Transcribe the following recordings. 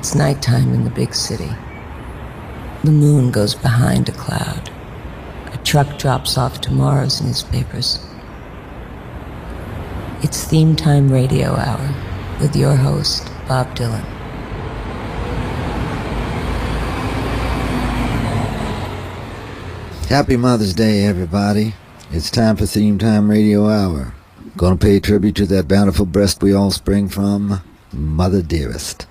It's nighttime in the big city. The moon goes behind a cloud. A truck drops off tomorrow's newspapers. It's Theme Time Radio Hour with your host, Bob Dylan. Happy Mother's Day, everybody. It's time for Theme Time Radio Hour. Gonna pay tribute to that bountiful breast we all spring from, Mother Dearest.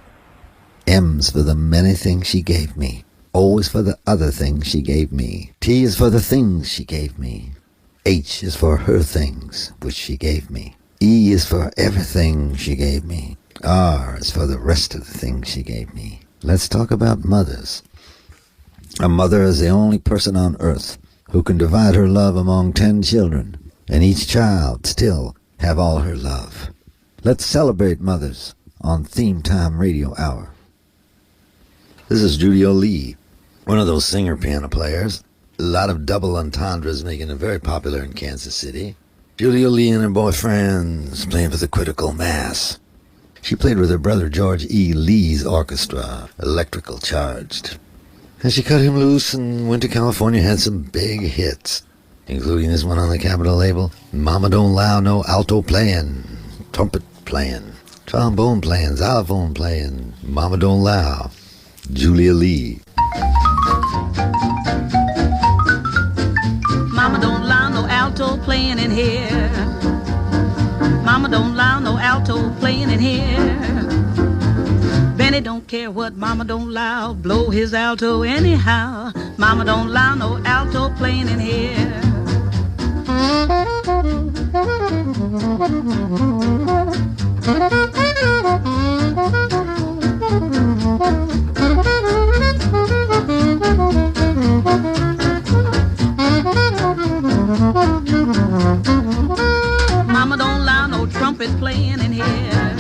M's for the many things she gave me. O is for the other things she gave me. T is for the things she gave me. H is for her things, which she gave me. E is for everything she gave me. R is for the rest of the things she gave me. Let's talk about mothers. A mother is the only person on earth who can divide her love among 10 children, and each child still have all her love. Let's celebrate mothers on Theme Time Radio Hour. This is Julia Lee, one of those singer piano players. A lot of double entendres, making it very popular in Kansas City. Julia Lee and her boyfriends playing for the Critical Mass. She played with her brother George E. Lee's orchestra, Electrical Charged. And she cut him loose and went to California, had some big hits, including this one on the Capitol label, Mama Don't Allow No Alto Playing, Trumpet Playing, Trombone Playing, Xylophone Playing, Mama Don't Allow. Julia Lee. Mama don't allow no alto playing in here. Mama don't allow no alto playing in here. Benny don't care what Mama don't allow, blow his alto anyhow. Mama don't allow no alto playing in here. Mama don't allow no trumpet playing in here.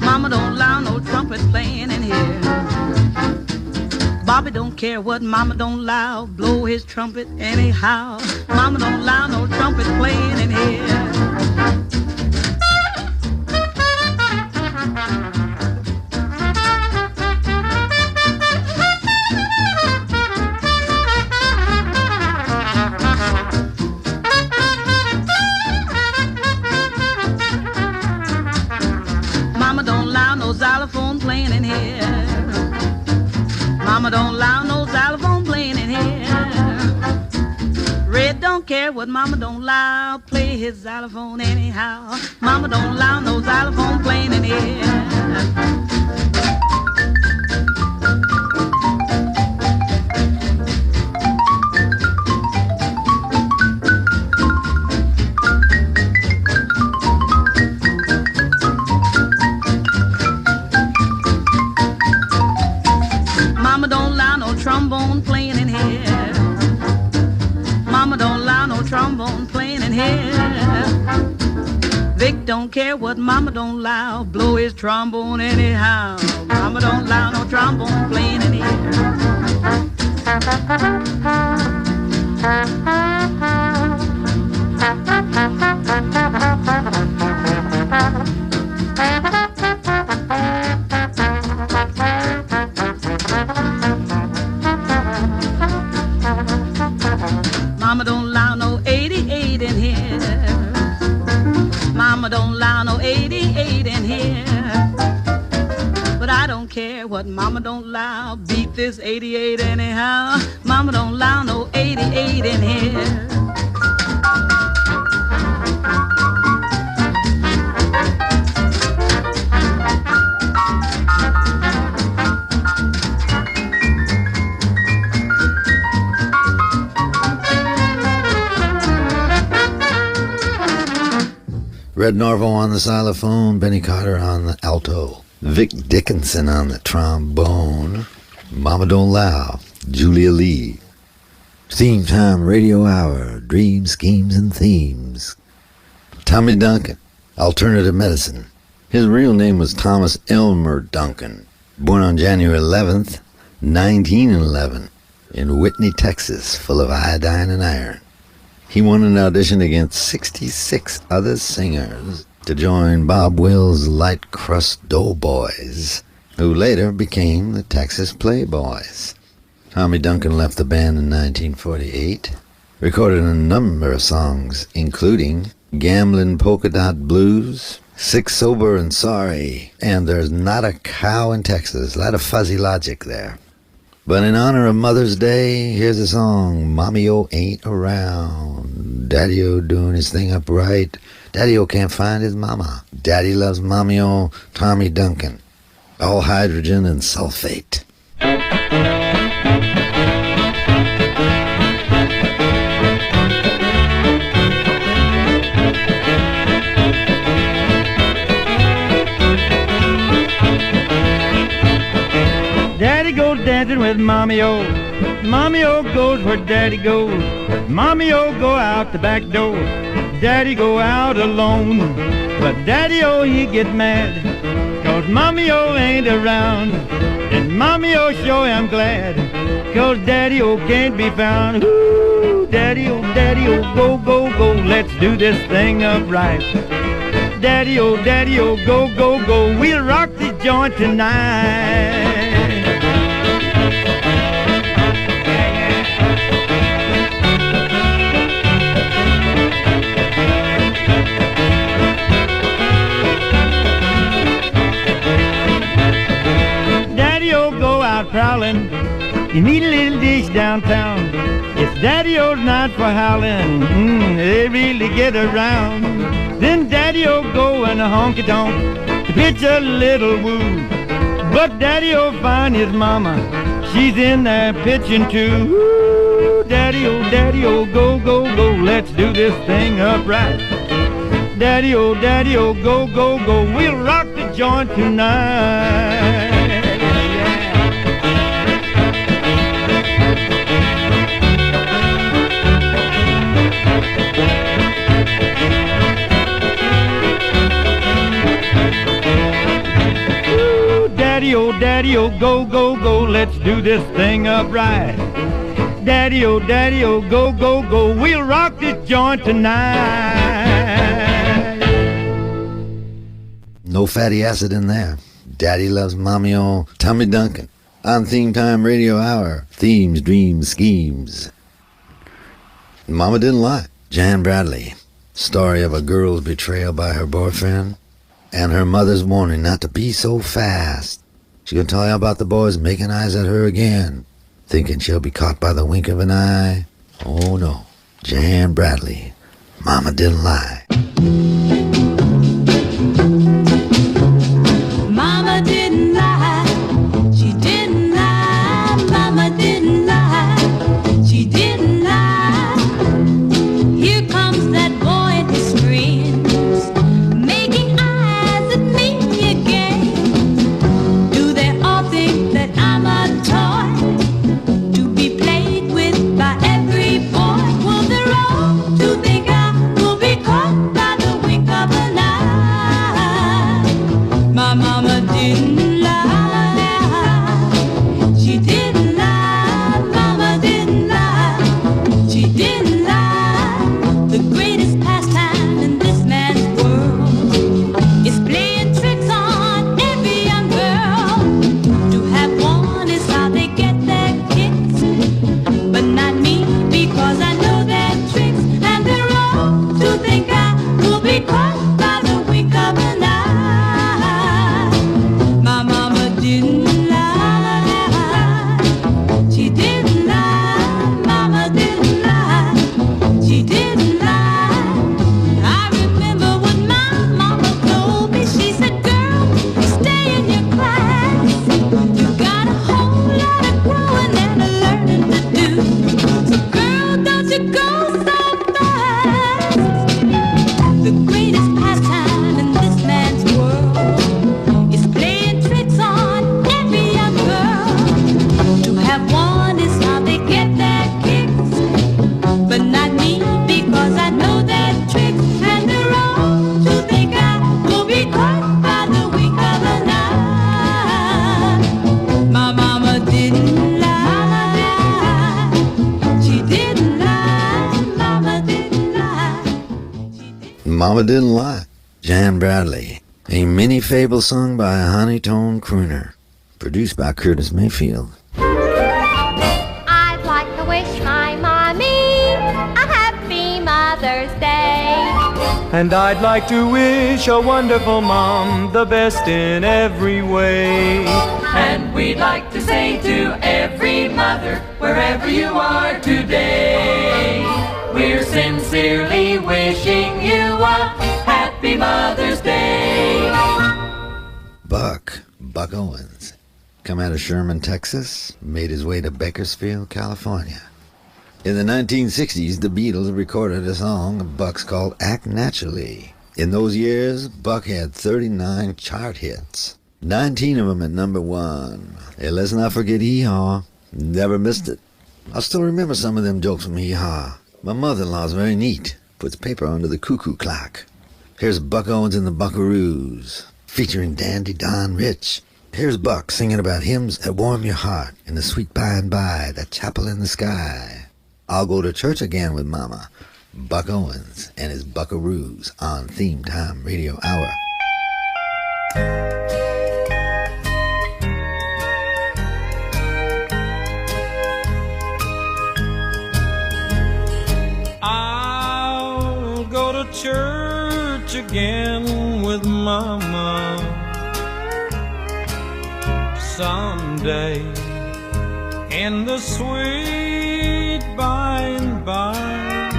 Mama don't allow no trumpet playing in here. Bobby don't care what Mama don't allow, blow his trumpet anyhow. Mama don't allow no trumpet playing in here. Xylophone playing in here. Mama don't allow no xylophone playing in here. Red don't care what Mama don't allow, play his xylophone anyhow. Mama don't allow no xylophone playing in here. Trombone playing in here. Mama don't allow no trombone playing in here. Vic don't care what Mama don't allow, blow his trombone anyhow. Mama don't allow no trombone playing in here. Mama don't allow no 88 in here. Mama don't allow no 88 in here. But I don't care what Mama don't allow, beat this 88 anyhow. Mama don't allow no 88 in here. Red Norvo on the xylophone, Benny Carter on the alto, Vic Dickinson on the trombone, Mama Don't Allow, Julia Lee. Theme Time Radio Hour, Dreams, Schemes, and Themes. Tommy Duncan, Alternative Medicine. His real name was Thomas Elmer Duncan, born on January 11th, 1911, in Whitney, Texas, full of iodine and iron. He won an audition against 66 other singers to join Bob Wills' Light Crust Doughboys who later became the Texas Playboys. Tommy Duncan left the band in 1948, recorded a number of songs, including Gamblin' Polka Dot Blues, Sick, Sober, and Sorry, and There's Not a Cow in Texas. A lot of fuzzy logic there. But in honor of Mother's Day, here's a song, Mommy-O Ain't Around. Daddy-O doing his thing upright. Daddy-O can't find his mama. Daddy loves Mommy-O, Tommy Duncan. All hydrogen and sulfate. Daddy goes dancing with Mommy-O. Mommy-O goes where Daddy goes. Mommy-O go out the back door. Daddy go out alone. But Daddy-O he get mad 'cause Mommy-O ain't around. And Mommy-O sure am glad 'cause Daddy-O can't be found. Ooh, Daddy-O, Daddy-O, go, go, go. Let's do this thing upright. Daddy-O, Daddy-O, go, go, go. We'll rock the joint tonight. Prowling, you need a little dish downtown. If Daddy-O's not for howling, they really get around. Then Daddy-O go and a honky-tonk to pitch a little woo. But Daddy-O find his mama, she's in there pitching too. Woo, Daddy-O, Daddy-O, go, go, go, let's do this thing upright. Daddy-O, Daddy-O, go, go, go, we'll rock the joint tonight. Daddy-O, Daddy-O, go, go, go, let's do this thing upright. Daddy-O, Daddy-O, go, go, go, we'll rock this joint tonight. No fatty acid in there. Daddy loves Mommy-O, Tommy Duncan. On Theme Time Radio Hour, themes, dreams, schemes. Mama Didn't Lie, Jan Bradley. Story of a girl's betrayal by her boyfriend and her mother's warning not to be so fast. She's gonna tell you about the boys making eyes at her again, thinking she'll be caught by the wink of an eye. Oh no, Jan Bradley, Mama Didn't Lie. Mama didn't lie, she didn't lie. Mama didn't lie, she didn't lie. Here comes that boy in his screens, making eyes at me again. Do they all think that I'm a toy to be played with by every boy? Well, they're wrong to think I will be caught by the wink of an eye. My mama didn't lie, she didn't lie. Mama didn't lie, she didn't lie. The greatest pastime in this man's world is playing tricks on every young girl. To have one is how they get their kicks, but not me, because I know their tricks. And they're wrong to think I will be caught by the wink of an eye. My mama didn't lie, she didn't lie. Mama didn't lie, she didn't lie. I remember what my mama told me. She said, girl, stay in your class. You got a whole lot of growing and a learning to do. So girl, don't you go so fast. The greatest pastime in this man's world is playing tricks on every young girl. To have one is how they get their kicks, but not me, because I know their tricks. And they're wrong to think I will be caught by the wink of an eye. My mama didn't lie, she didn't lie. Mama didn't lie, she didn't. Mama Didn't Lie, Jan Bradley. A mini fable sung by a honey-toned crooner. produced by Curtis Mayfield. I'd like to wish my mommy a happy Mother's Day. And I'd like to wish a wonderful mom the best in every way. And we'd like to say to every mother, wherever you are today, we're sincerely wishing you a happy Mother's Day. Buck Owens, come out of Sherman, Texas, made his way to Bakersfield, California. In the 1960s, the Beatles recorded a song Buck's called Act Naturally. In those years, Buck had 39 chart hits, 19 of them at number one. Hey, let's not forget Hee Haw. Never missed it. I still remember some of them jokes from Hee Haw. My mother-in-law's very neat. Puts paper under the cuckoo clock. Here's Buck Owens and the Buckaroos, featuring Dandy Don Rich. Here's Buck singing about hymns that warm your heart in the sweet by and by, that chapel in the sky. I'll go to church again with Mama. Buck Owens and his Buckaroos on Theme Time Radio Hour. I'll go to church again with Mama someday in the sweet by and by.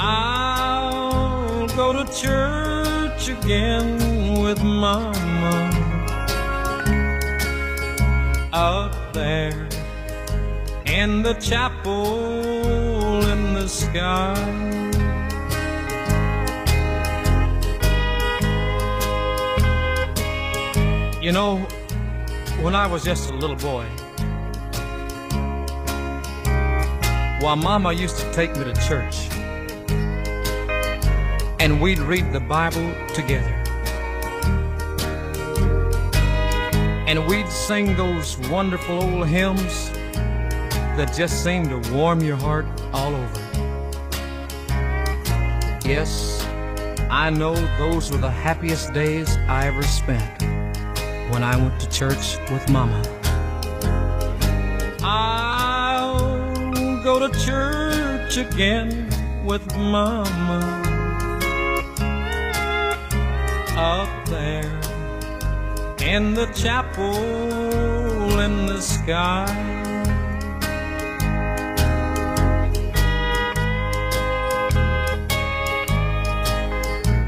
I'll go to church again with Mama up there in the chapel in the sky. You know, when I was just a little boy, while Mama used to take me to church, and we'd read the Bible together, and we'd sing those wonderful old hymns that just seem to warm your heart all over. Yes, I know those were the happiest days I ever spent, when I went to church with Mama. I'll go to church again with Mama up there in the chapel in the sky.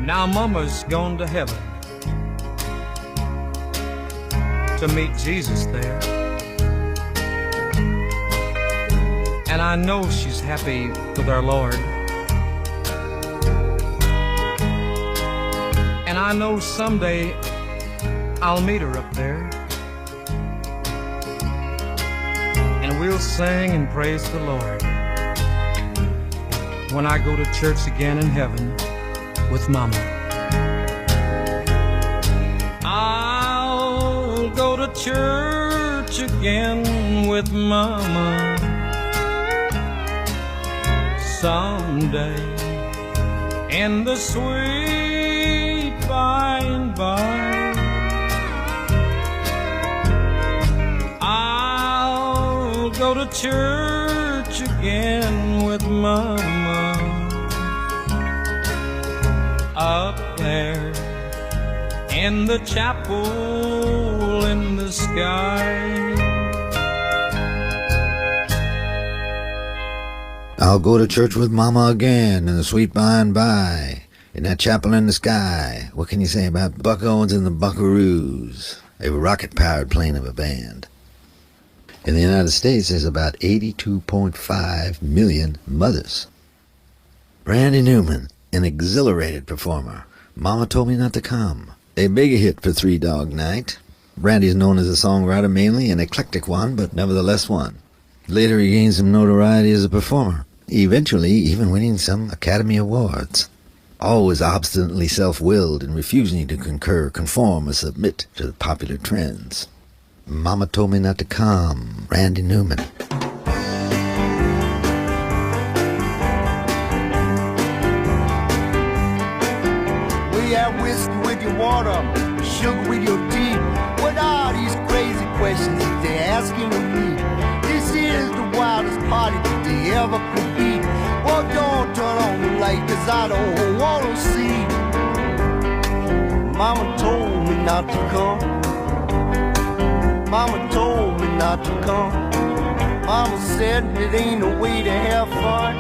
Now Mama's gone to heaven to meet Jesus there, and I know she's happy with our Lord, and I know someday I'll meet her up there, and we'll sing and praise the Lord when I go to church again in heaven with Mama. I'll go to church again with Mama someday in the sweet by and by. I'll go to church again with Mama up there in the chapel in the sky. I'll go to church with Mama again in the sweet by and by, in that chapel in the sky. What can you say about Buck Owens and the Buckaroos? A rocket-powered plane of a band. In the United States, there's about 82.5 million mothers. Randy Newman, an exhilarated performer. Mama Told Me Not to Come, a big hit for Three Dog Night. Randy's known as a songwriter, mainly an eclectic one, but nevertheless one. Later he gained some notoriety as a performer, eventually even winning some Academy Awards. Always obstinately self-willed and refusing to concur, conform, or submit to the popular trends. Mama Told Me Not to Come, Randy Newman. We have whiskey with your water, sugar with your tea? What are these crazy questions that they're asking of me? This is the wildest party that they ever could be. Well, don't turn on the light, cause I don't wanna see. Mama told me not to come. Mama told me not to come. Mama said it ain't a way to have fun.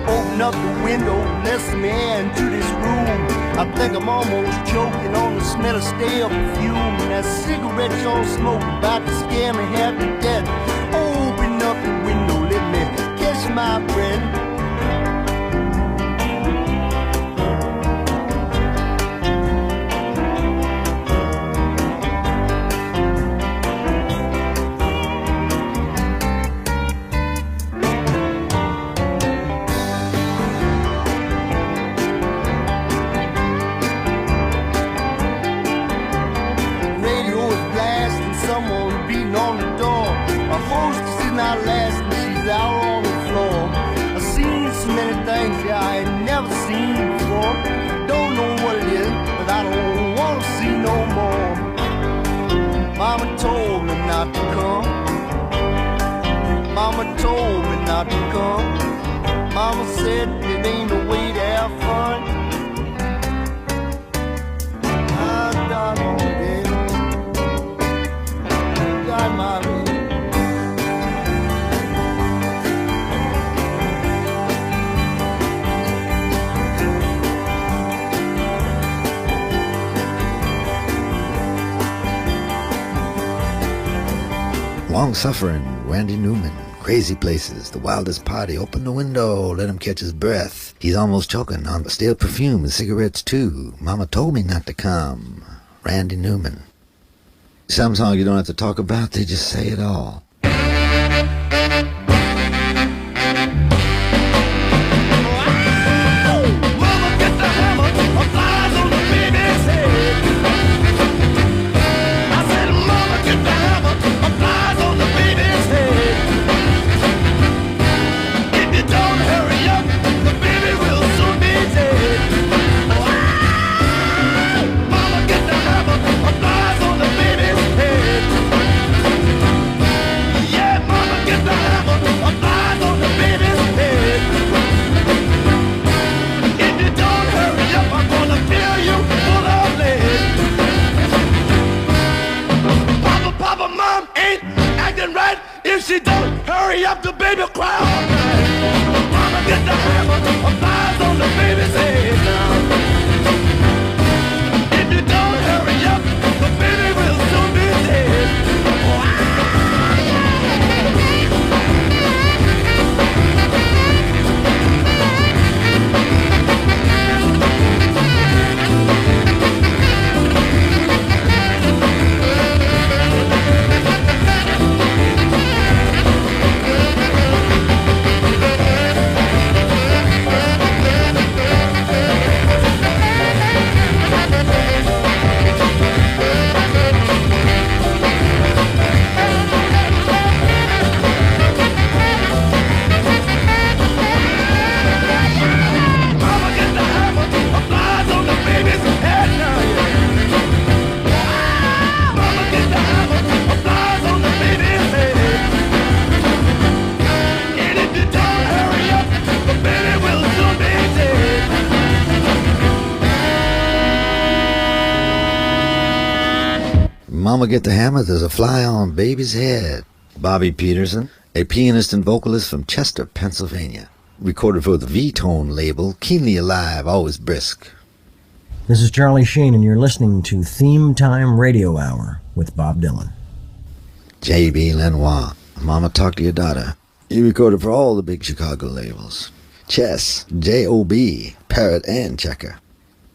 Open up the window, let some air into this room. I think I'm almost choking on the smell of stale perfume. And that cigarette y'all smoke about to scare me half to death. Open up the window, let me catch my breath. Not lasting, she's out on the floor. I've seen so many things, yeah, I ain't never seen before. Don't know what it is, but I don't want to see no more. Mama told me not to come. Mama told me not to come. Mama said it ain't a way to have fun. I got on it. Got my Long-suffering Randy Newman, Crazy Places, The Wildest Party, Open the Window, Let Him Catch His Breath. He's almost choking on the stale perfume and cigarettes too. Mama told me not to come. Randy Newman. Some songs you don't have to talk about, they just say it all. She don't hurry up, the baby cry all night. Mama get the hammer, applies on the baby's head now. If you don't hurry up, the baby will soon be dead. Mama Get the Hammer, There's a Fly on Baby's Head. Bobby Peterson, a pianist and vocalist from Chester, Pennsylvania. Recorded for the V-Tone label, keenly alive, always brisk. This is Charlie Sheen, and you're listening to Theme Time Radio Hour with Bob Dylan. J.B. Lenoir, Mama Talk to Your Daughter. He recorded for all the big Chicago labels. Chess, J.O.B., Parrot and Checker.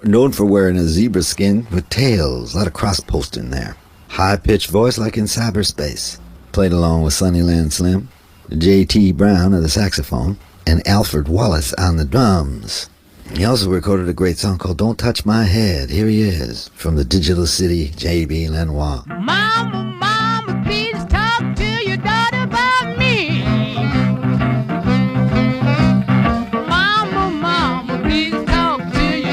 Known for wearing a zebra skin with tails, a lot of cross-posting there. High-pitched voice like in cyberspace. Played along with Sunnyland Slim, J.T. Brown on the saxophone, and Alfred Wallace on the drums. He also recorded a great song called Don't Touch My Head. Here he is, from the Digital City, J.B. Lenoir. Mama, mama, please talk to your daughter about me. Mama, mama, please talk to your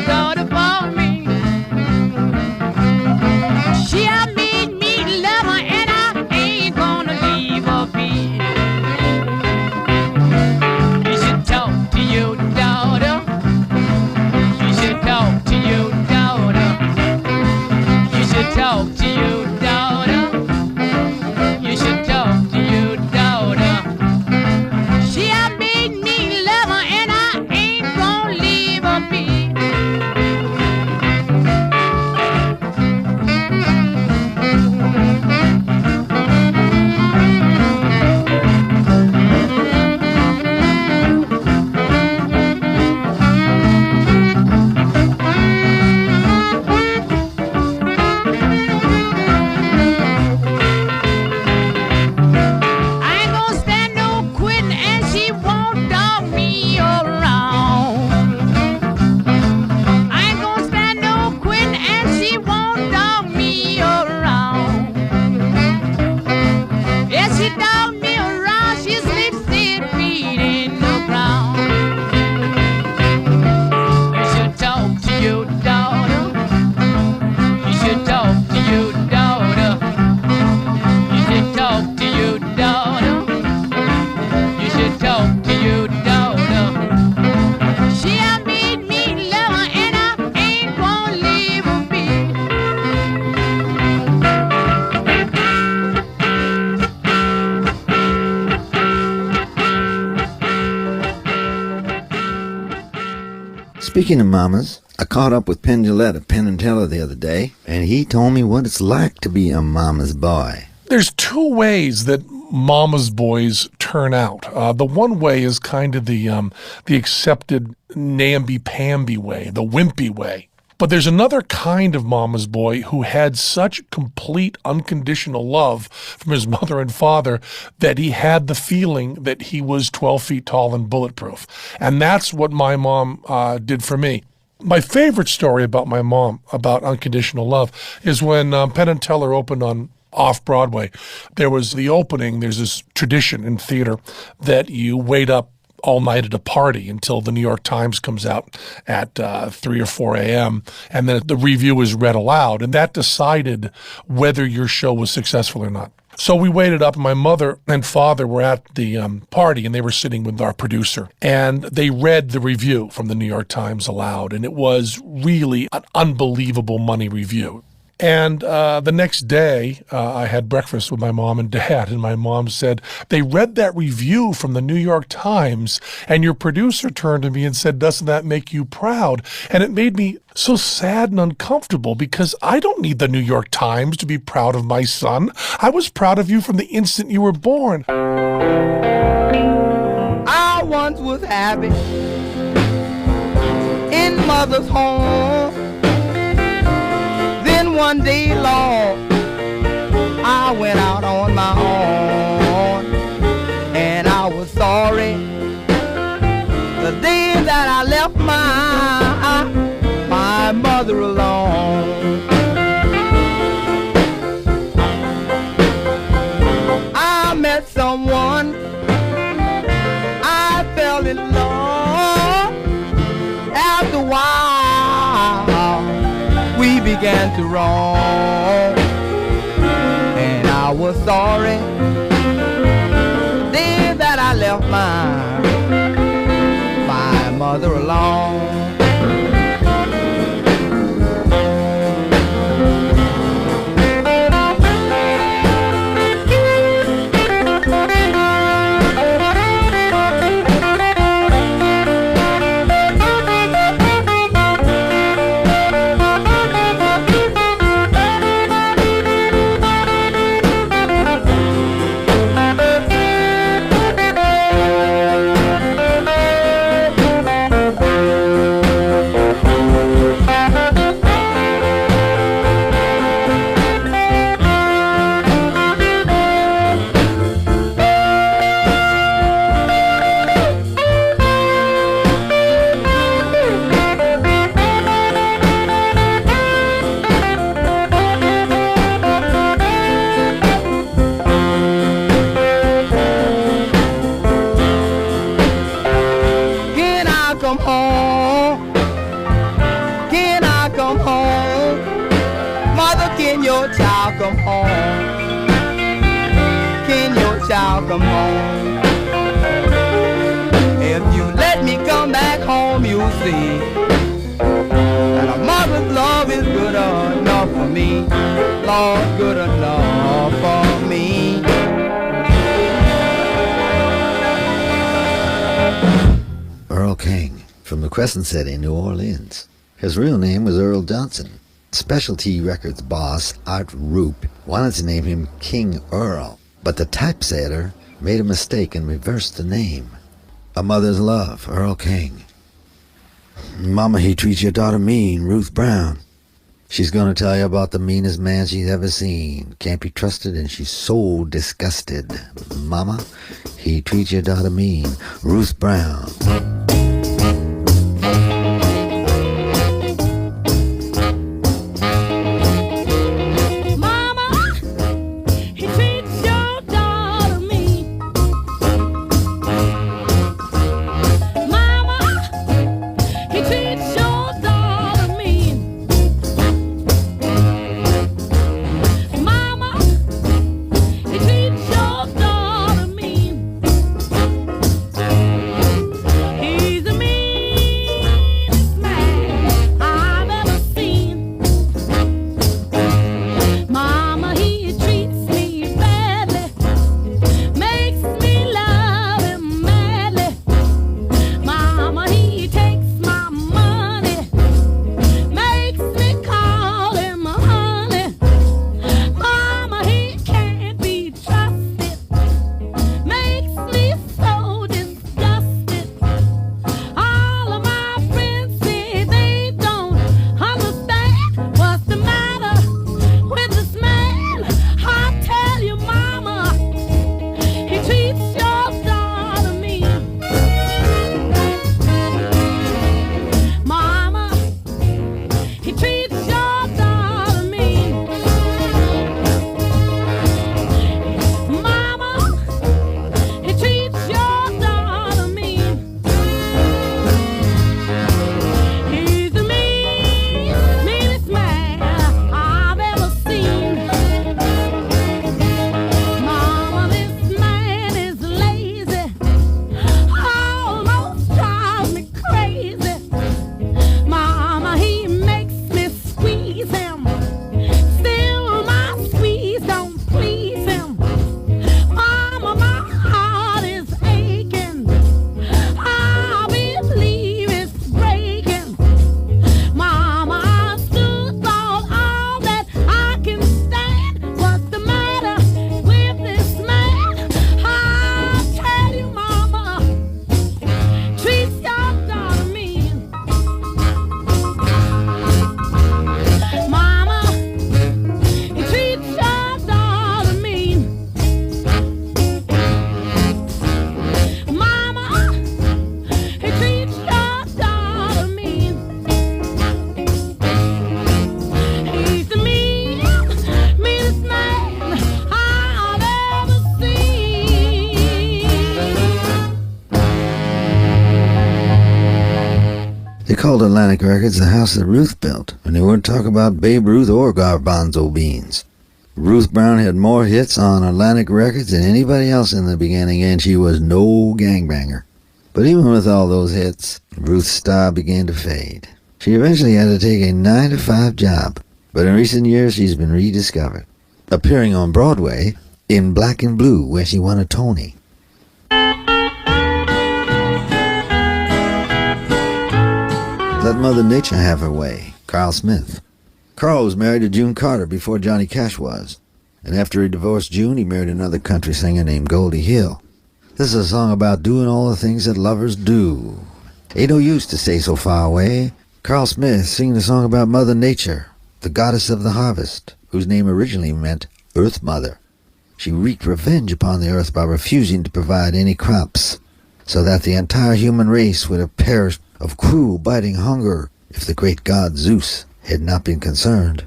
Speaking of mamas, I caught up with Penn Jillette of Penn and Teller the other day, and he told me what it's like to be a mama's boy. There's two ways that mama's boys turn out. The one way is kind of the accepted namby-pamby way, the wimpy way. But there's another kind of mama's boy who had such complete unconditional love from his mother and father that he had the feeling that he was 12 feet tall and bulletproof. And that's what my mom did for me. My favorite story about my mom, about unconditional love, is when Penn and Teller opened on off-Broadway. There was the opening, there's this tradition in theater that you wait up all night at a party until the New York Times comes out at 3 or 4 a.m. and then the review is read aloud, and that decided whether your show was successful or not. So we waited up, and my mother and father were at the party, and they were sitting with our producer, and they read the review from the New York Times aloud, and it was really an unbelievable money review. And the next day, I had breakfast with my mom and dad, and my mom said, they read that review from the New York Times, and your producer turned to me and said, doesn't that make you proud? And it made me so sad and uncomfortable because I don't need the New York Times to be proud of my son. I was proud of you from the instant you were born. I once was happy in mother's home. One day, Lord, I went out on my own, and I was sorry the day that I left my mother alone. I met someone, I fell in love. After a while, we began to roam, and I was sorry the day that I left my mother alone. Come home. If you let me come back home, you'll see that a mother's love is good enough for me. Lord, good enough for me. Earl King from the Crescent City in New Orleans. His real name was Earl Johnson. Specialty Records boss Art Roop wanted to name him King Earl, but the typesetter made a mistake and reversed the name. A mother's love, Earl King. Mama, he treats your daughter mean, Ruth Brown. She's gonna tell you about the meanest man she's ever seen. Can't be trusted and she's so disgusted. Mama, he treats your daughter mean, Ruth Brown. He called Atlantic Records the house that Ruth built, and they weren't talking about Babe Ruth or Garbanzo Beans. Ruth Brown had more hits on Atlantic Records than anybody else in the beginning, and she was no gangbanger. But even with all those hits, Ruth's star began to fade. She eventually had to take a 9-to-5 job, but in recent years she's been rediscovered, appearing on Broadway in Black and Blue, where she won a Tony. Let Mother Nature have her way, Carl Smith. Carl was married to June Carter before Johnny Cash was, and after he divorced June, he married another country singer named Goldie Hill. This is a song about doing all the things that lovers do. Ain't no use to stay so far away. Carl Smith singing a song about Mother Nature, the goddess of the harvest, whose name originally meant Earth Mother. She wreaked revenge upon the earth by refusing to provide any crops, so that the entire human race would have perished of cruel, biting hunger if the great god Zeus had not been concerned.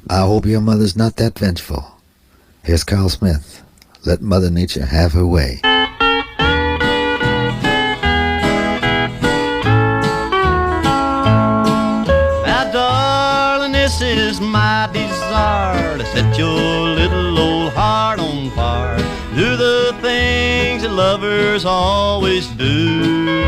I hope your mother's not that vengeful. Here's Carl Smith. Let Mother Nature have her way. Now, darling, this is my desire to set your little old heart on fire. Do the things that lovers always do.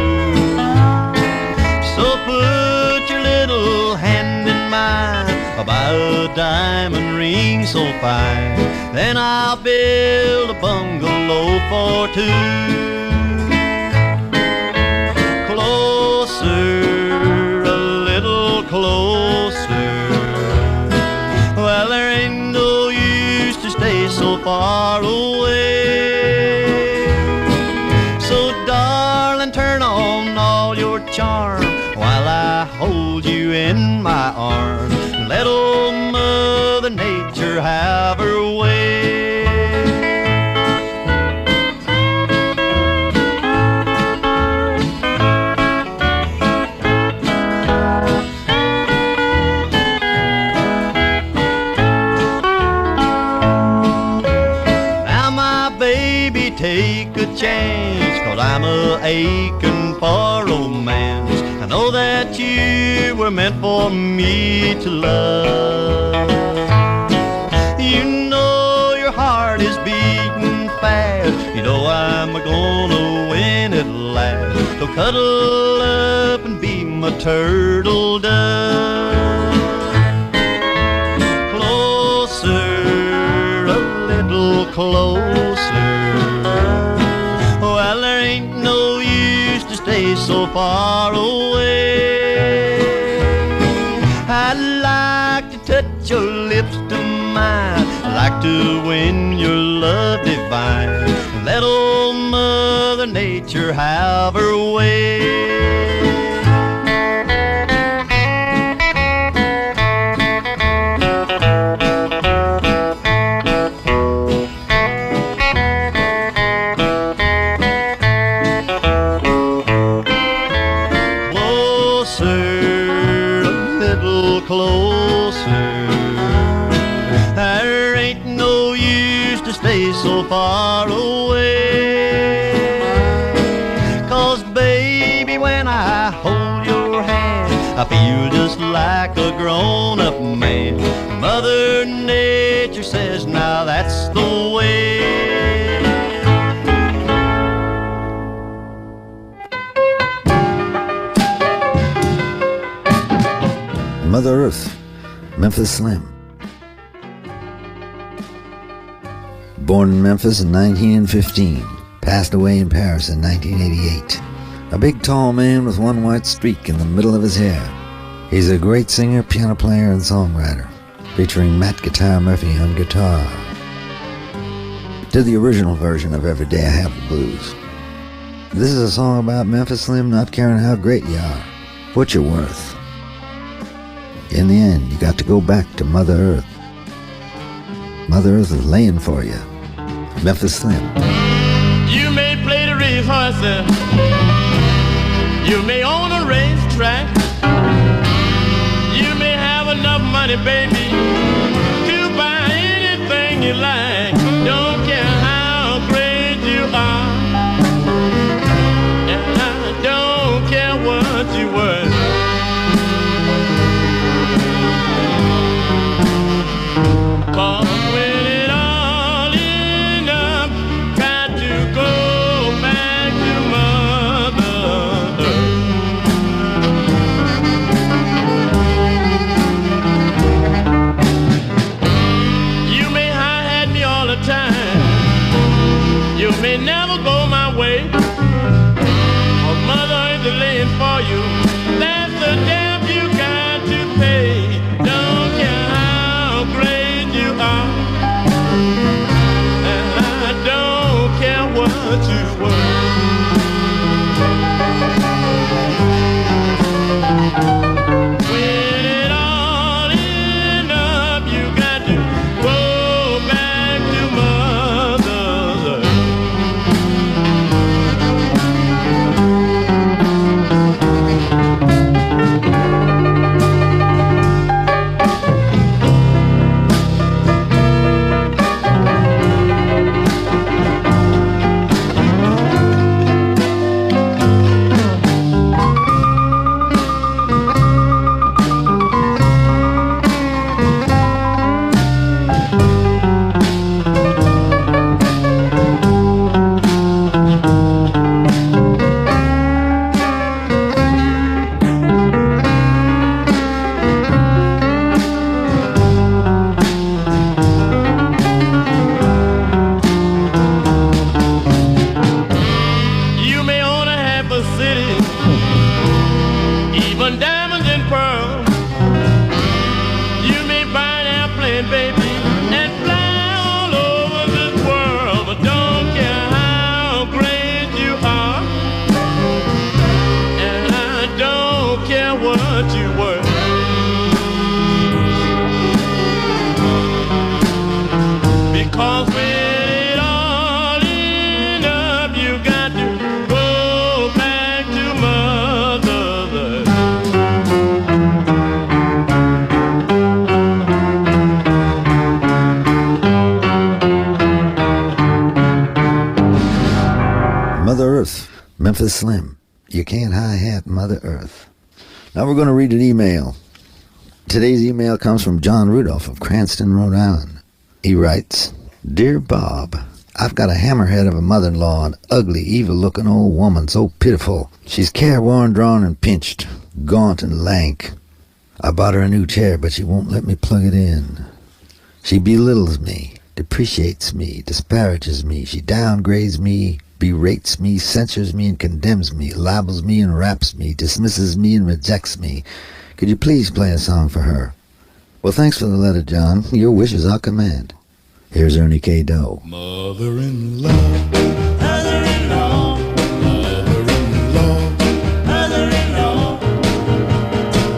So put your little hand in mine, I'll buy a diamond ring so fine, then I'll build a bungalow for two. Closer, a little closer. Well, there ain't no use to stay so far away. So darling, turn on all your charm while I hold you in my arms. Let old Mother Nature have her way. Now my baby, take a chance, 'cause I'm a-aching for romance. I know that you were meant for me to love. You know your heart is beating fast. You know I'm gonna win at last. So cuddle up and be my turtle dove. Closer, a little closer. Well, there ain't no use to stay so far away. I'd like to touch your lips to mine. I'd like to win your love divine. Let old Mother Nature have her way. Closer, there ain't no use to stay so far away. 'Cause baby, when I hold your hand, I feel just like a grown-up man. Mother Nature says now that's the way. Mother Earth, Memphis Slim. Born in Memphis in 1915, passed away in Paris in 1988. A big tall man with one white streak in the middle of his hair. He's a great singer, piano player, and songwriter, featuring Matt Guitar Murphy on guitar. Did the original version of Every Day I Have the Blues. This is a song about Memphis Slim not caring how great you are, what you're worth. In the end, you got to go back to Mother Earth. Mother Earth is laying for you. Memphis Slim. You may play the race horses. You may own a racetrack. You may have enough money, baby, to buy anything you like. Don't care how great you are, and I don't care what you worth. Memphis Slim, you can't hi-hat Mother Earth. Now we're going to read an email. Today's email comes from John Rudolph of Cranston, Rhode Island. He writes, Dear Bob, I've got a hammerhead of a mother-in-law, an ugly, evil-looking old woman, so pitiful. She's careworn, drawn, and pinched, gaunt and lank. I bought her a new chair, but she won't let me plug it in. She belittles me, depreciates me, disparages me. She downgrades me, berates me, censures me and condemns me, libels me and raps me, dismisses me and rejects me. Could you please play a song for her? Well, thanks for the letter, John. Your wishes I'll command. Here's Ernie K. Doe. Mother-in-law, mother-in-law, mother-in-law, mother-in-law,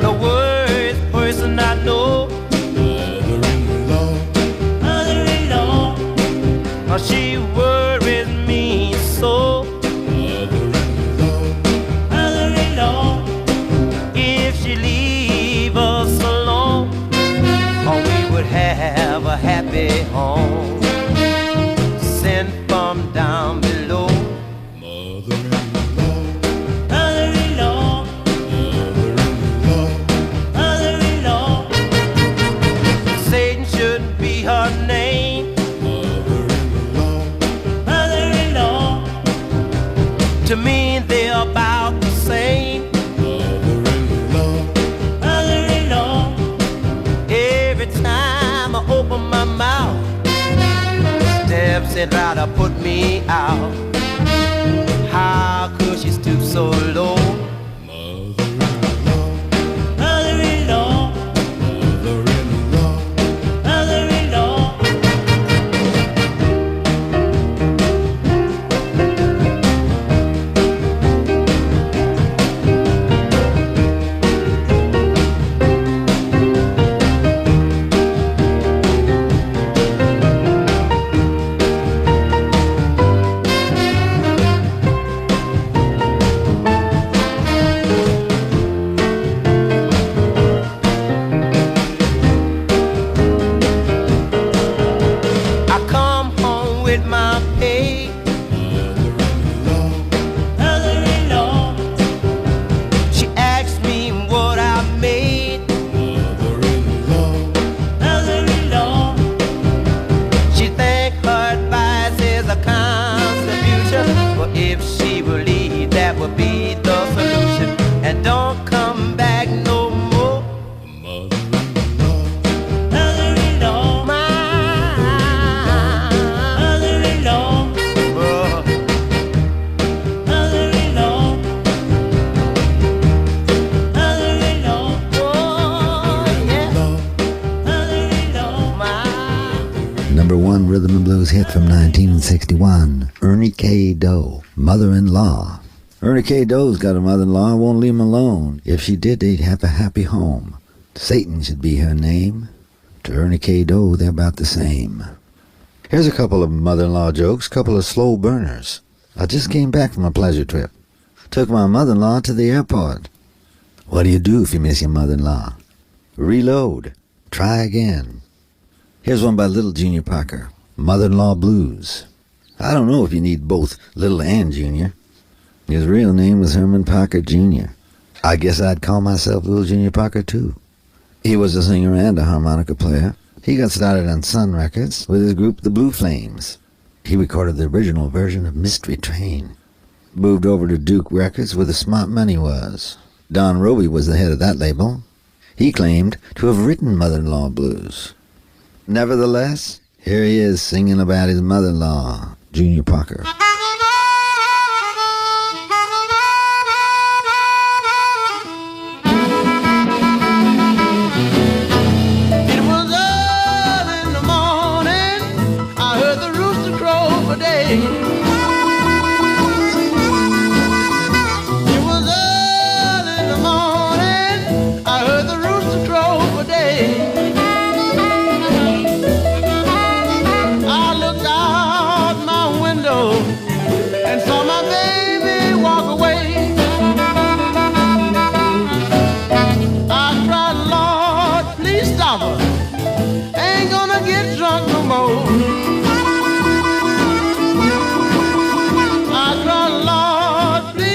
the worst person I know. Mother-in-law, mother-in-law, oh, she worries me so. Mother-in-law, mother-in-law, if she leave us alone, oh, we would have a happy home. Sent from down below. Mother-in-law, mother-in-law, mother-in-law, mother-in-law, Satan shouldn't be her name. Mother-in-law, mother-in-law, to me they're about the same. Mother-in-law, mother-in-law, every time I open my mouth, steps and try to put me out. How could she stoop so low? Mother-in-law, mother-in-law, mother-in-law, mother-in-law. Rhythm and Blues hit from 1961, Ernie K. Doe, Mother-in-Law. Ernie K. Doe's got a mother-in-law, won't leave him alone. If she did, they'd have a happy home. Satan should be her name. To Ernie K. Doe, they're about the same. Here's a couple of mother-in-law jokes, couple of slow burners. I just came back from a pleasure trip. Took my mother-in-law to the airport. What do you do if you miss your mother-in-law? Reload. Try again. Here's one by Little Junior Parker. Mother-in-law Blues. I don't know if you need both Little and Junior. His real name was Herman Parker Jr. I guess I'd call myself Little Junior Parker too. He was a singer and a harmonica player. He got started on Sun Records with his group The Blue Flames. He recorded the original version of Mystery Train. Moved over to Duke Records where the smart money was. Don Roby was the head of that label. He claimed to have written Mother-in-Law Blues. Nevertheless, here he is singing about his mother-in-law, Junior Parker. It was early in the morning, I heard the rooster crow for day. It was early in the morning, I heard the rooster crow for day. And saw my baby walk away. I cried, Lord, please stop her. Ain't gonna get drunk no more. I cried, Lord, please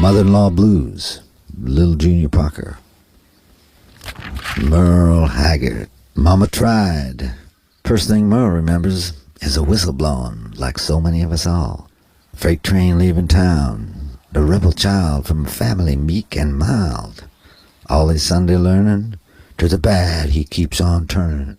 Mother-in-Law Blues, Little Junior Parker. Merle Haggard, Mama Tried. First thing Merle remembers is a whistle blowing, like so many of us all. Freight train leaving town, the rebel child from a family meek and mild. All his Sunday learning, to the bad he keeps on turning.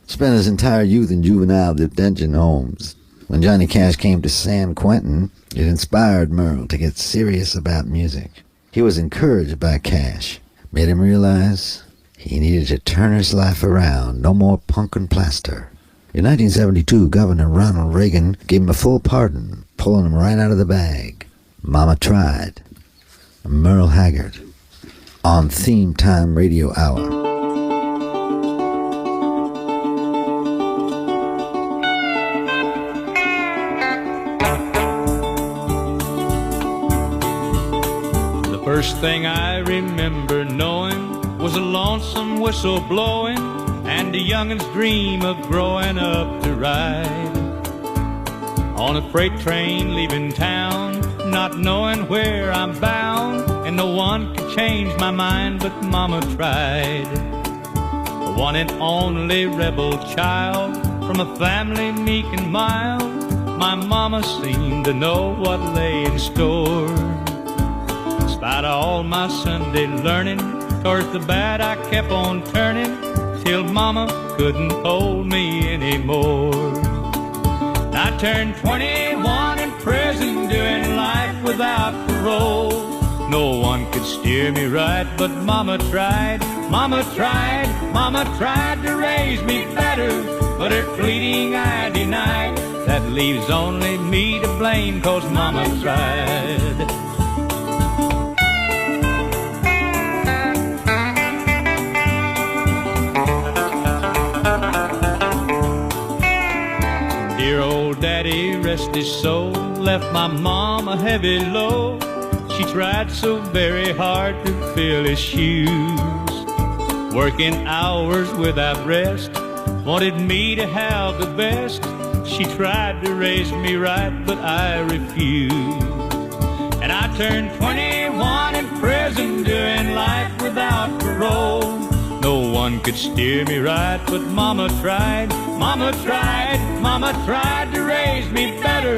Spent his entire youth in juvenile detention homes. When Johnny Cash came to San Quentin, it inspired Merle to get serious about music. He was encouraged by Cash, made him realize he needed to turn his life around, no more punk and plaster. In 1972, Governor Ronald Reagan gave him a full pardon, pulling him right out of the bag. Mama Tried. Merle Haggard on Theme Time Radio Hour. The first thing I remember knowing was a lonesome whistle blowing and a youngin's dream of growing up to ride on a freight train leaving town, not knowing where I'm bound, and no one could change my mind but Mama tried. The one and only rebel child from a family meek and mild, my mama seemed to know what lay in store. In spite of all my Sunday learning, towards the bad I kept on turning, till Mama couldn't hold me anymore. I turned 21 in prison, doing life without parole. No one could steer me right, but Mama tried, Mama tried, Mama tried to raise me better, but her pleading I denied. That leaves only me to blame, 'cause Mama tried. Dear old daddy, rest his soul, left my mom a heavy load. She tried so very hard to fill his shoes, working hours without rest, wanted me to have the best. She tried to raise me right, but I refused. And I turned 21 in prison, doing life without parole. No one could steer me right, but Mama tried, Mama tried, Mama tried to raise me better,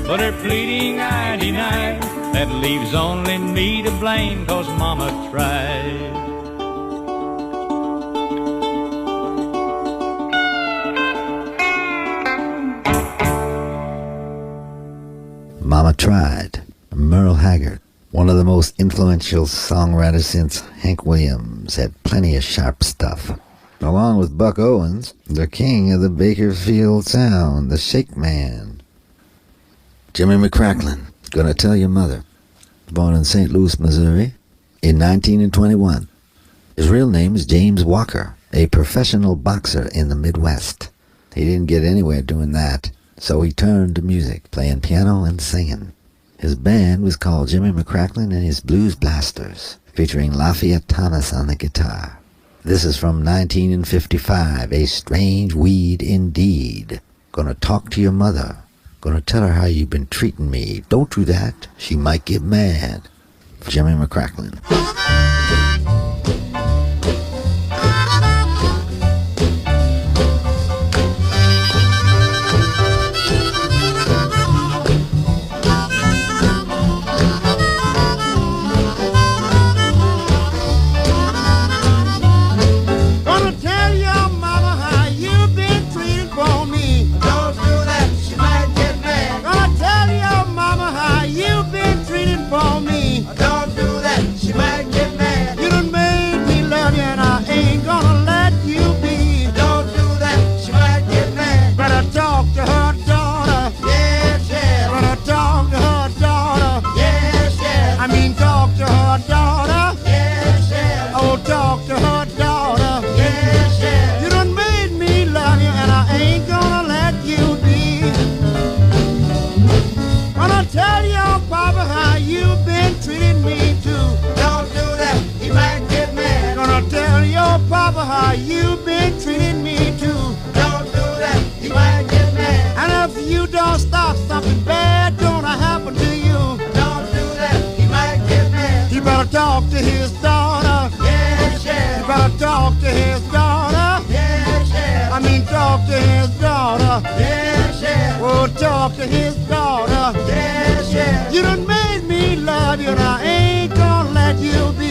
but her pleading I denied. That leaves only me to blame, 'cause Mama tried. Mama Tried, Merle Haggard, one of the most influential songwriters since Hank Williams, had plenty of sharp stuff. Along with Buck Owens, the king of the Bakerfield Sound, the Shake Man. Jimmy McCracklin, Gonna Tell Your Mother, born in St. Louis, Missouri, in 1921. His real name is James Walker, a professional boxer in the Midwest. He didn't get anywhere doing that, so he turned to music, playing piano and singing. His band was called Jimmy McCracklin and his Blues Blasters, featuring Lafayette Thomas on the guitar. This is from 1955, A Strange Weed Indeed. Gonna talk to your mother. Gonna tell her how you've been treating me. Don't do that, she might get mad. Jimmy McCracklin. How you been treating me too. Don't do that, you might get mad. And if you don't stop, something bad gonna happen to you. Don't do that, you might Yes, yes. Oh, talk to his daughter. Yes, yes. You done made me love you, and I ain't gonna let you be.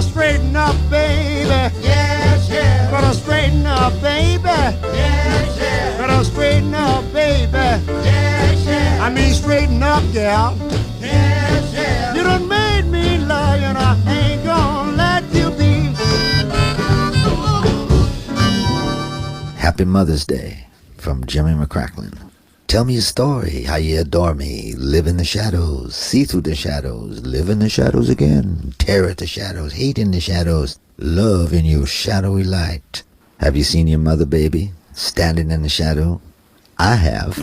Straighten up, baby. Yes, yes. Better straighten up, baby. Yes, yes. Better straighten up, baby. Yes, yes. I mean, straighten up, gal. Yes, yes. You done made me love you, and I ain't gonna let you be. Happy Mother's Day from Jimmy McCracklin. Tell me a story, how you adore me. Live in the shadows, see through the shadows, live in the shadows again. Tear at the shadows, hate in the shadows, love in your shadowy light. Have you seen your mother, baby, standing in the shadow? I have.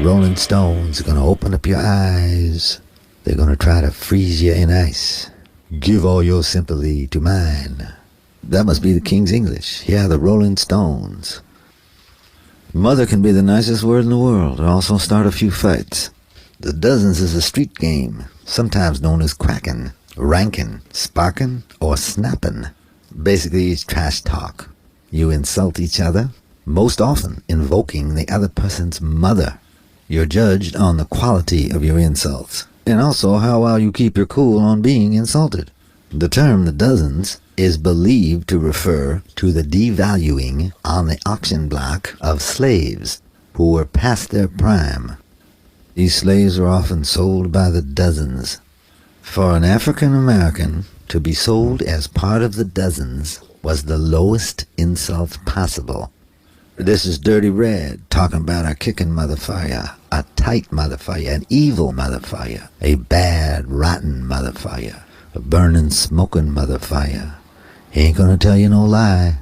Rolling Stones are gonna open up your eyes. They're gonna try to freeze you in ice. Give all your sympathy to mine. That must be the King's English. Yeah, the Rolling Stones. Mother can be the nicest word in the world and also start a few fights. The Dozens is a street game, sometimes known as crackin', rankin', sparkin', or snappin'. Basically, it's trash talk. You insult each other, most often invoking the other person's mother. You're judged on the quality of your insults, and also how well you keep your cool on being insulted. The term the Dozens is believed to refer to the devaluing on the auction block of slaves who were past their prime. These slaves were often sold by the dozens. For an African American to be sold as part of the Dozens was the lowest insult possible. This is Dirty Red talking about a kicking motherfucker, a tight motherfucker, an evil motherfucker, a bad, rotten motherfucker, a burning, smoking motherfucker. He ain't gonna tell you no lie.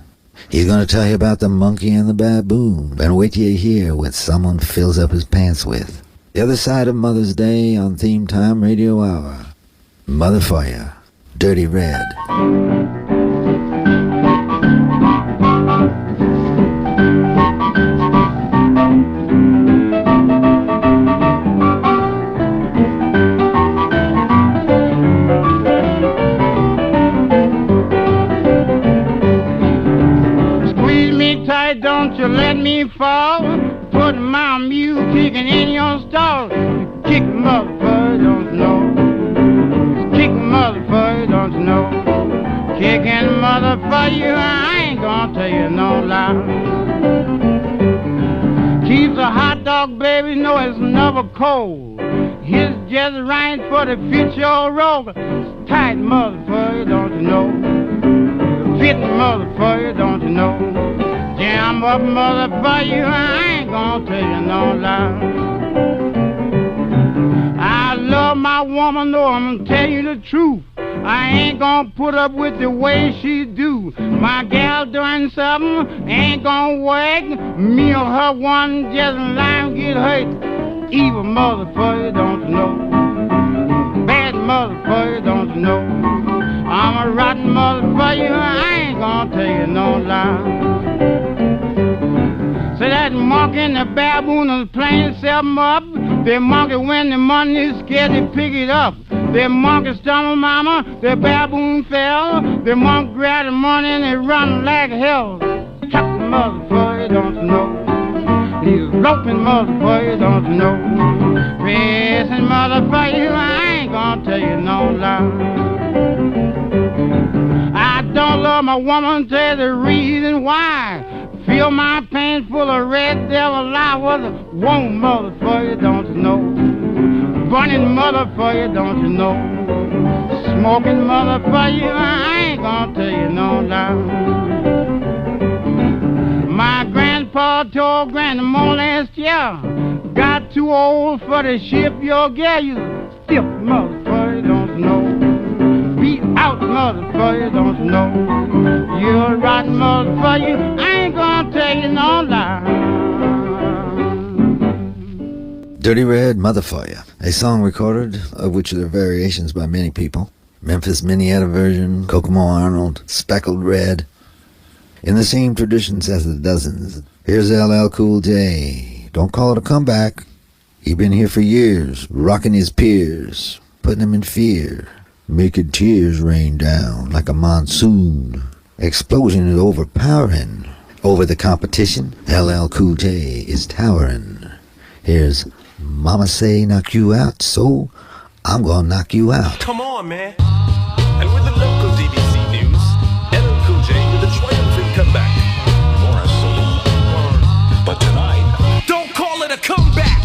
He's gonna tell you about the monkey and the baboon. And wait till you hear what someone fills up his pants with. The other side of Mother's Day on Theme Time Radio Hour. Mother for ya, Dirty Red. Don't you let me fall. Put my mule kicking in your stall. Kick motherfucker, don't you know? Kick motherfucker, don't you know? Kicking motherfucker, I ain't gonna tell you no lie. Keeps a hot dog, baby, know it's never cold. He's just right for the fit-your roll. Tight motherfucker, don't you know? Fitting motherfucker, don't you know? Jam up, motherfucker, I ain't gonna tell you no lie. I love my woman, though I'm gonna tell you the truth. I ain't gonna put up with the way she do. My gal doing something, ain't gonna work. Me or her one just line get hurt. Evil motherfucker, don't you know? Bad motherfucker, don't you know? I'm a rotten motherfucker, I ain't gonna tell you no lie. So that monkey and the baboon is playing something up. The monkey when the money is scared to pick it up. The monkey stumbled mama, the baboon fell. The monkey grabbed the money and they run like hell. Chuck the motherfucker, don't you know? He's roping motherfucker, don't you know? Pressing motherfucker, I ain't gonna tell you no lie. I don't love my woman, tell the reason why. Feel my pants full of red devil lie. Was a warm motherfucker, don't you know? Burning motherfucker, don't you know? Smoking motherfucker, I ain't gonna tell you no lie. My grandpa told grandma last year, got too old for the ship your gal. You stiff motherfucker, don't you know? Beat out motherfucker, don't you know? You're a rotten motherfucker, I ain't gonna tell you no lie. Dirty Red, Mother for Ya, a song recorded, of which there are variations by many people. Memphis Minnetonka version, Kokomo Arnold, Speckled Red. In the same traditions as the dozens. Here's LL Cool J. Don't call it a comeback. He been here for years, rocking his peers, putting them in fear, making tears rain down like a monsoon. Explosion is overpowering. Over the competition, LL Cool J is towering. Here's Mama Say Knock You Out, so I'm gonna knock you out. Come on, man. And with the local DBC news, LL Cool J with a triumphant comeback. Morris solo. But tonight, don't call it a comeback.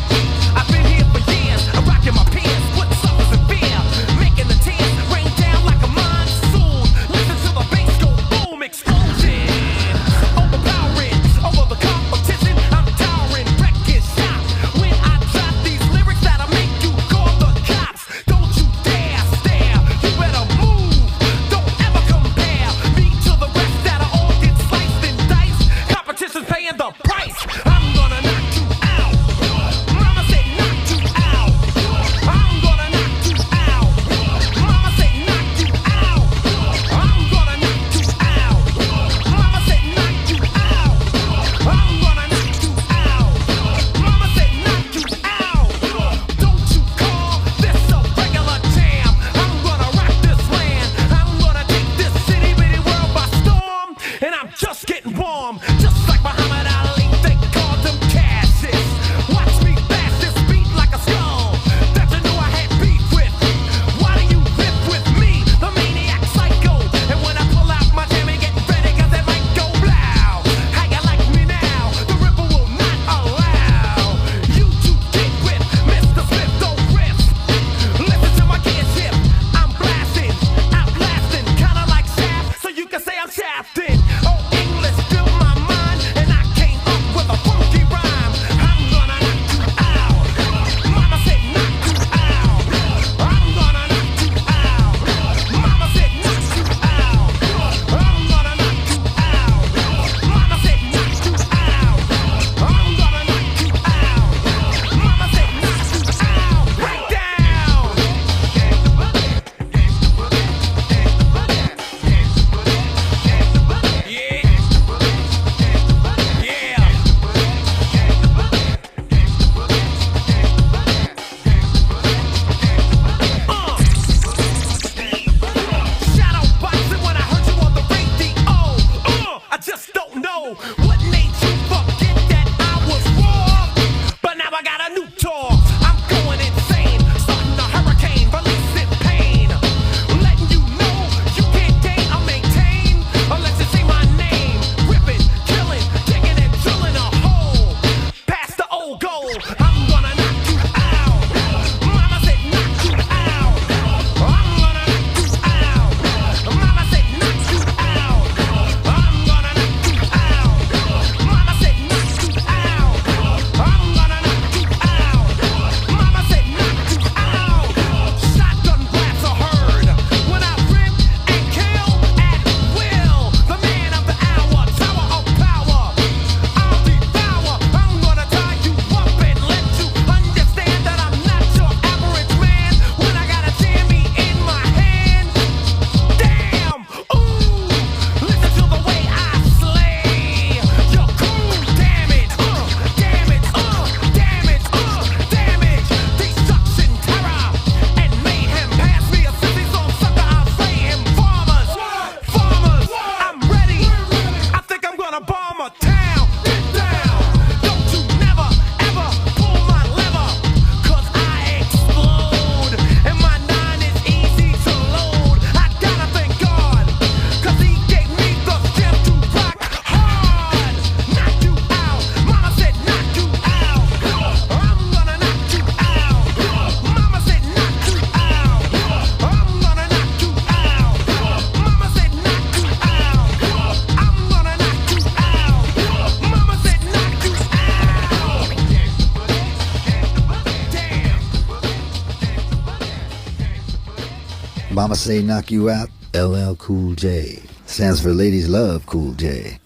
I've been here for years. I'm rocking my pants, putting suckers in fear, making the tears rain down like a monsoon. Listen to the bass go boom, explosion. Overpowering over the competition. I'm towering, wrecking shop. When I drop these lyrics that'll make you call the cops. Don't you dare stare. You What made you forget that I was raw? But now I got a new tour. I'm going insane, starting a hurricane, releasing pain, letting you know you can't gain or maintain unless you say my name. Ripping, killing, digging and drilling a hole past the old goal. I'm gonna knock you out. Mama said knock you out. I'm gonna knock you out. Mama said knock you out. I'm gonna knock you out. Mama said knock you out. I'm gonna knock you out. Mama said knock you out. Shotgun blasts are heard when I rip and kill at will. The man of the hour, tower of power. I'll devour. I'm gonna tie you up and let you understand that I'm not your average man. When I got a jammy in my hand, damn, ooh, listen to the way I slay your crew. Damage, damage, damage, damage, destruction, terror, and mayhem. Pass me a silly song sucker, I'll slay him. Farmers, farmers, I'm ready. I think I'm gonna bomb a town. Get down, don't you never, ever pull my lever, 'cause I explode, and my 9 is easy to load. I gotta thank God, 'cause he gave me the strength to rock hard. Knock you out, mama said knock you out. I'm gonna knock you out. Mama said knock you out. I'm gonna knock you out. Mama said knock you out. I'm gonna knock you out. Mama said knock you Mama Say Knock You Out, LL Cool J. Stands for Ladies Love Cool J.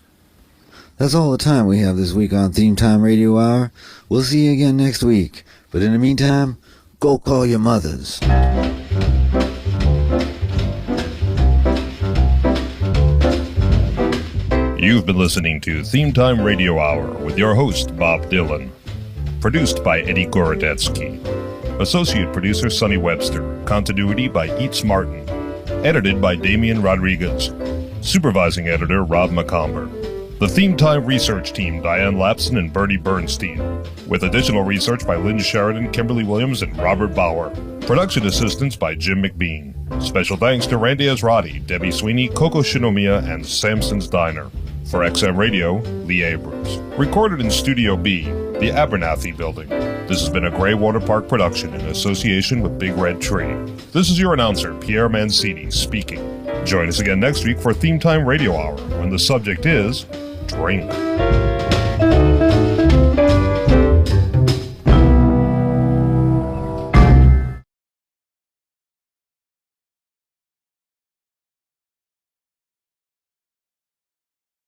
That's all the time we have this week on Theme Time Radio Hour. We'll see you again next week. But in the meantime, go call your mothers. You've been listening to Theme Time Radio Hour with your host, Bob Dylan. Produced by Eddie Gorodetsky. Associate producer, Sonny Webster. Continuity by Eats Martin. Edited by Damian Rodriguez. Supervising editor, Rob McComber. The Theme Time research team, Diane Lapson and Bernie Bernstein. With additional research by Lynn Sheridan, Kimberly Williams, and Robert Bauer. Production assistance by Jim McBean. Special thanks to Randy Azrati, Debbie Sweeney, Coco Shinomiya, and Samson's Diner. For XM Radio, Lee Abrams. Recorded in Studio B, the Abernathy Building. This has been a Greywater Park production in association with Big Red Tree. This is your announcer, Pierre Mancini, speaking. Join us again next week for Theme Time Radio Hour, when the subject is Drink.